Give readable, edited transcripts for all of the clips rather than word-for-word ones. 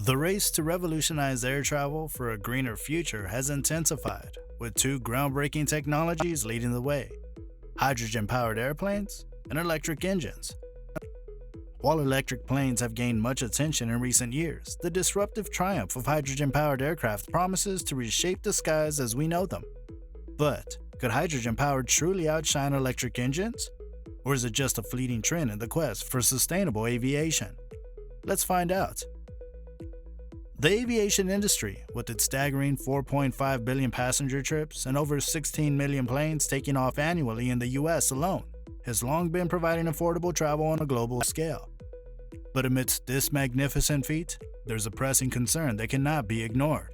The race to revolutionize air travel for a greener future has intensified, with two groundbreaking technologies leading the way: hydrogen-powered airplanes and electric engines. While electric planes have gained much attention in recent years, the disruptive triumph of hydrogen-powered aircraft promises to reshape the skies as we know them. But could hydrogen-powered truly outshine electric engines? Or is it just a fleeting trend in the quest for sustainable aviation? Let's find out. The aviation industry, with its staggering 4.5 billion passenger trips and over 16 million planes taking off annually in the US alone, has long been providing affordable travel on a global scale. But amidst this magnificent feat, there's a pressing concern that cannot be ignored: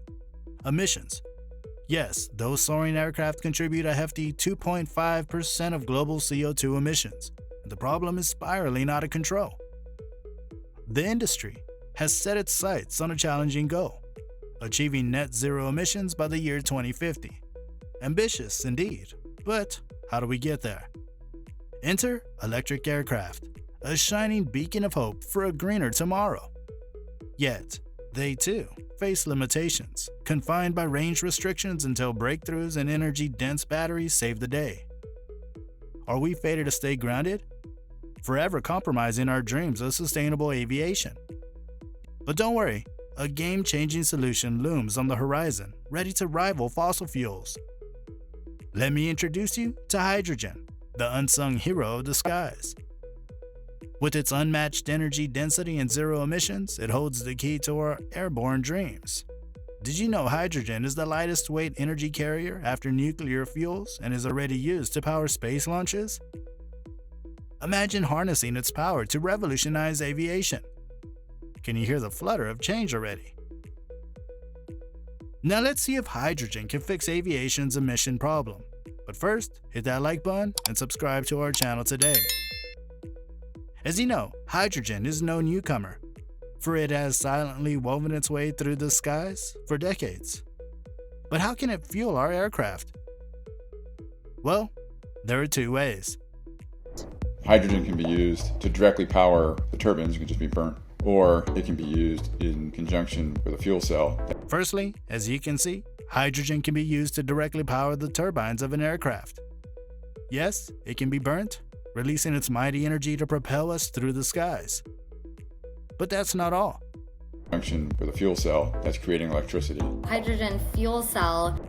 emissions. Yes, those soaring aircraft contribute a hefty 2.5% of global CO2 emissions, and the problem is spiraling out of control. The industry has set its sights on a challenging goal: achieving net zero emissions by the year 2050. Ambitious indeed, but how do we get there? Enter electric aircraft, a shining beacon of hope for a greener tomorrow. Yet, they too face limitations, confined by range restrictions until breakthroughs in energy-dense batteries save the day. Are we fated to stay grounded, forever compromising our dreams of sustainable aviation? But don't worry, a game-changing solution looms on the horizon, ready to rival fossil fuels. Let me introduce you to hydrogen, the unsung hero of the skies. With its unmatched energy density and zero emissions, it holds the key to our airborne dreams. Did you know hydrogen is the lightest weight energy carrier after nuclear fuels and is already used to power space launches? Imagine harnessing its power to revolutionize aviation. Can you hear the flutter of change already? Now let's see if hydrogen can fix aviation's emission problem. But first, hit that like button and subscribe to our channel today. As you know, hydrogen is no newcomer, for it has silently woven its way through the skies for decades. But how can it fuel our aircraft? Well, there are two ways. Hydrogen can be used to directly power the turbines, it can just be burnt, or it can be used in conjunction with a fuel cell. Firstly, as you can see, hydrogen can be used to directly power the turbines of an aircraft. Yes, it can be burnt, releasing its mighty energy to propel us through the skies. But that's not all. In conjunction with a fuel cell that's creating electricity. Hydrogen fuel cell.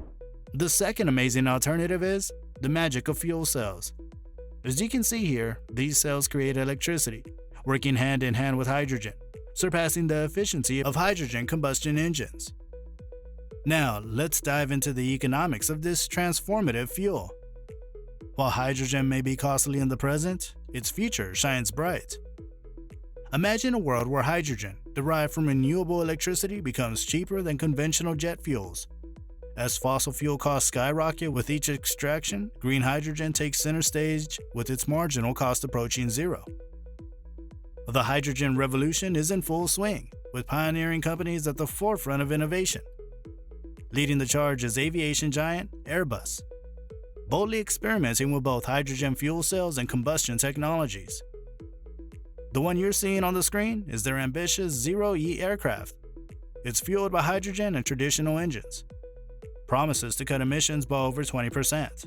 The second amazing alternative is the magic of fuel cells. As you can see here, these cells create electricity, working hand in hand with hydrogen, surpassing the efficiency of hydrogen combustion engines. Now, let's dive into the economics of this transformative fuel. While hydrogen may be costly in the present, its future shines bright. Imagine a world where hydrogen, derived from renewable electricity, becomes cheaper than conventional jet fuels. As fossil fuel costs skyrocket with each extraction, green hydrogen takes center stage with its marginal cost approaching zero. The hydrogen revolution is in full swing, with pioneering companies at the forefront of innovation. Leading the charge is aviation giant Airbus, boldly experimenting with both hydrogen fuel cells and combustion technologies. The one you're seeing on the screen is their ambitious Zero-E aircraft. It's fueled by hydrogen and traditional engines. Promises to cut emissions by over 20%.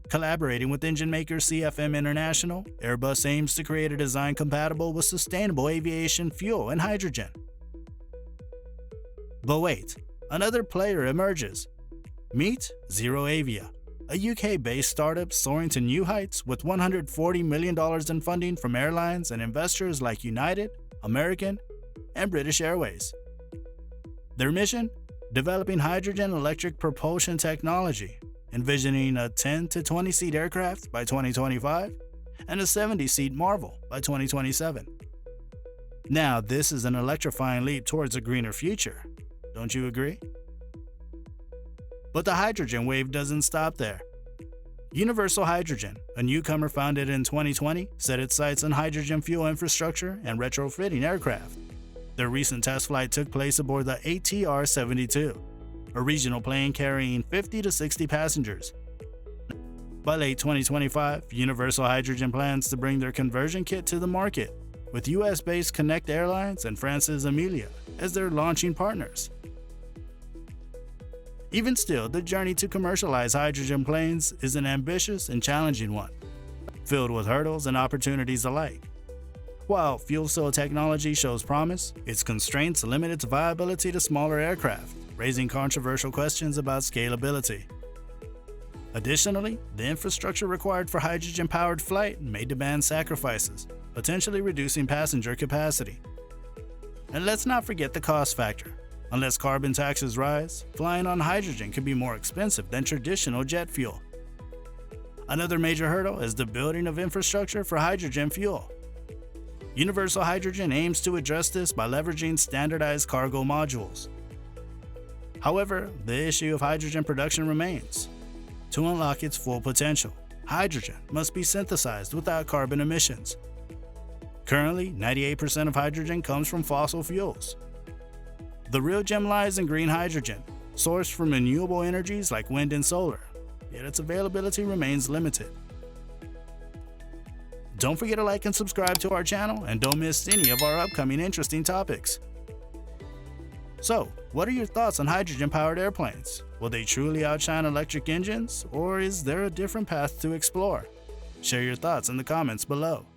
Collaborating with engine maker CFM International, Airbus aims to create a design compatible with sustainable aviation fuel and hydrogen. But wait, another player emerges. Meet ZeroAvia, a UK-based startup soaring to new heights with $140 million in funding from airlines and investors like United, American, and British Airways. Their mission? Developing hydrogen electric propulsion technology, envisioning a 10 to 20 seat aircraft by 2025 and a 70-seat Marvel by 2027. Now, this is an electrifying leap towards a greener future. Don't you agree? But the hydrogen wave doesn't stop there. Universal Hydrogen, a newcomer founded in 2020, set its sights on hydrogen fuel infrastructure and retrofitting aircraft. Their recent test flight took place aboard the ATR-72, a regional plane carrying 50 to 60 passengers. By late 2025, Universal Hydrogen plans to bring their conversion kit to the market, with US-based Connect Airlines and France's Amelia as their launching partners. Even still, the journey to commercialize hydrogen planes is an ambitious and challenging one, filled with hurdles and opportunities alike. While fuel cell technology shows promise, its constraints limit its viability to smaller aircraft, raising controversial questions about scalability. Additionally, the infrastructure required for hydrogen-powered flight may demand sacrifices, potentially reducing passenger capacity. And let's not forget the cost factor. Unless carbon taxes rise, flying on hydrogen can be more expensive than traditional jet fuel. Another major hurdle is the building of infrastructure for hydrogen fuel. Universal Hydrogen aims to address this by leveraging standardized cargo modules. However, the issue of hydrogen production remains. To unlock its full potential, hydrogen must be synthesized without carbon emissions. Currently, 98% of hydrogen comes from fossil fuels. The real gem lies in green hydrogen, sourced from renewable energies like wind and solar, yet its availability remains limited. Don't forget to like and subscribe to our channel, and don't miss any of our upcoming interesting topics. So, what are your thoughts on hydrogen-powered airplanes? Will they truly outshine electric engines, or is there a different path to explore? Share your thoughts in the comments below.